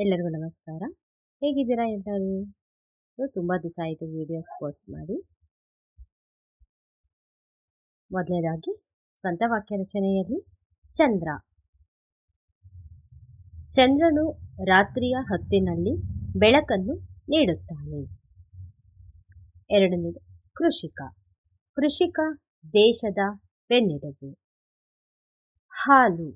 ಎಲ್ಲರಿಗೂ ನಮಸ್ಕಾರ. ಹೇಗಿದ್ದೀರಾ ಎಲ್ಲರೂ? ತುಂಬ ದಿವಸ ಆಯಿತು ವಿಡಿಯೋಸ್ ಪೋಸ್ಟ್ ಮಾಡಿ. ಮೊದಲನೇದಾಗಿ ಸ್ವಂತ ವಾಕ್ಯ ರಚನೆಯಲ್ಲಿ ಚಂದ್ರ. ಚಂದ್ರನು ರಾತ್ರಿಯ ಹೊತ್ತಿನಲ್ಲಿ ಬೆಳಕನ್ನು ನೀಡುತ್ತಾನೆ. ಎರಡನೇದು ಕೃಷಿಕ. ಕೃಷಿಕ ದೇಶದ ಬೆನ್ನೆಲುಬು. ಹಾಲು.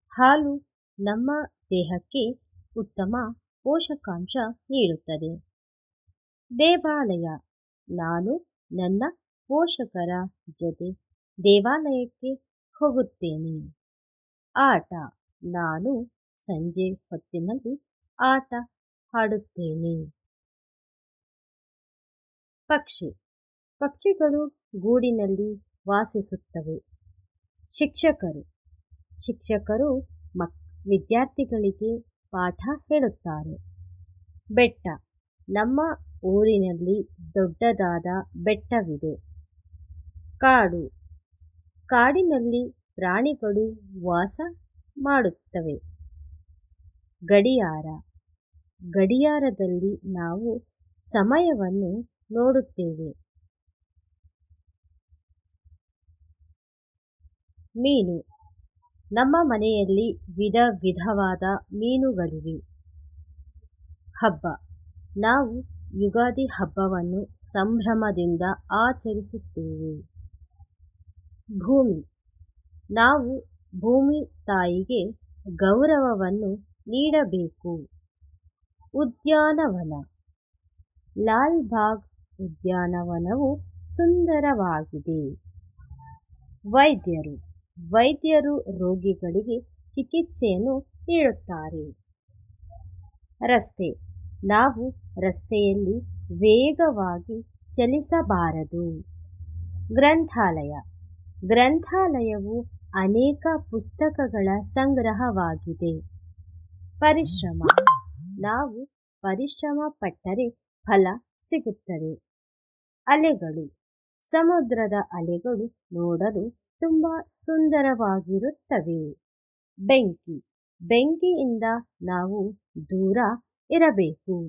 ಹಾಲು ನಮ್ಮ ದೇಹಕ್ಕೆ ಉತ್ತಮ ಪೋಷಕಾಂಶ ನೀಡುತ್ತದೆ. ದೇವಾಲಯ. ನಾನು ನನ್ನ ಪೋಷಕರ ಜೊತೆ ದೇವಾಲಯಕ್ಕೆ ಹೋಗುತ್ತೇನೆ. ಆಟ. ನಾನು ಸಂಜೆ ಹೊತ್ತಿನಲ್ಲಿ ಆಟ ಆಡುತ್ತೇನೆ. ಪಕ್ಷಿ. ಪಕ್ಷಿಗಳು ಗೂಡಿನಲ್ಲಿ ವಾಸಿಸುತ್ತವೆ. ಶಿಕ್ಷಕರು. ಶಿಕ್ಷಕರು ವಿದ್ಯಾರ್ಥಿಗಳಿಗೆ ಪಾಠ ಹೇಳುತ್ತಾರೆ. ಬೆಟ್ಟ. ನಮ್ಮ ಊರಿನಲ್ಲಿ ದೊಡ್ಡದಾದ ಬೆಟ್ಟವಿದೆ. ಕಾಡು. ಕಾಡಿನಲ್ಲಿ ಪ್ರಾಣಿಗಳು ವಾಸ ಮಾಡುತ್ತವೆ. ಗಡಿಯಾರ. ಗಡಿಯಾರದಲ್ಲಿ ನಾವು ಸಮಯವನ್ನು ನೋಡುತ್ತೇವೆ. ಮೀನು. ನಮ್ಮ ಮನೆಯಲ್ಲಿ ವಿಧ ವಿಧವಾದ ಮೀನುಗಳಿವೆ. ಹಬ್ಬ. ನಾವು ಯುಗಾದಿ ಹಬ್ಬವನ್ನು ಸಂಭ್ರಮದಿಂದ ಆಚರಿಸುತ್ತೇವೆ. ಭೂಮಿ. ನಾವು ಭೂಮಿ ತಾಯಿಗೆ ಗೌರವವನ್ನು ನೀಡಬೇಕು. ಉದ್ಯಾನವನ. ಲಾಲ್ ಬಾಗ್ ಉದ್ಯಾನವನವು ಸುಂದರವಾಗಿದೆ. ವೈದ್ಯರು. ವೈದ್ಯರು ರೋಗಿಗಳಿಗೆ ಚಿಕಿತ್ಸೆಯನ್ನು ನೀಡುತ್ತಾರೆ. ರಸ್ತೆ. ನಾವು ರಸ್ತೆಯಲ್ಲಿ ವೇಗವಾಗಿ ಚಲಿಸಬಾರದು. ಗ್ರಂಥಾಲಯ. ಗ್ರಂಥಾಲಯವು ಅನೇಕ ಪುಸ್ತಕಗಳ ಸಂಗ್ರಹವಾಗಿದೆ. ಪರಿಶ್ರಮ. ನಾವು ಪರಿಶ್ರಮ ಪಟ್ಟರೆ ಫಲ ಸಿಗುತ್ತದೆ. ಅಲೆಗಳು. ಸಮುದ್ರದ ಅಲೆಗಳು ನೋಡಲು ತುಂಬ ಸುಂದರವಾಗಿರುತ್ತವೆ. ಬೆಂಕಿ. ಬೆಂಕಿಯಿಂದ ನಾವು ದೂರ ಇರಬೇಕು.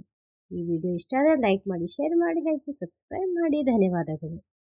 ಈ ವಿಡಿಯೋ ಇಷ್ಟ ಆದರೆ ಲೈಕ್ ಮಾಡಿ, ಶೇರ್ ಮಾಡಿ, ಹಾಗೂ ಸಬ್ಸ್ಕ್ರೈಬ್ ಮಾಡಿ. ಧನ್ಯವಾದಗಳು.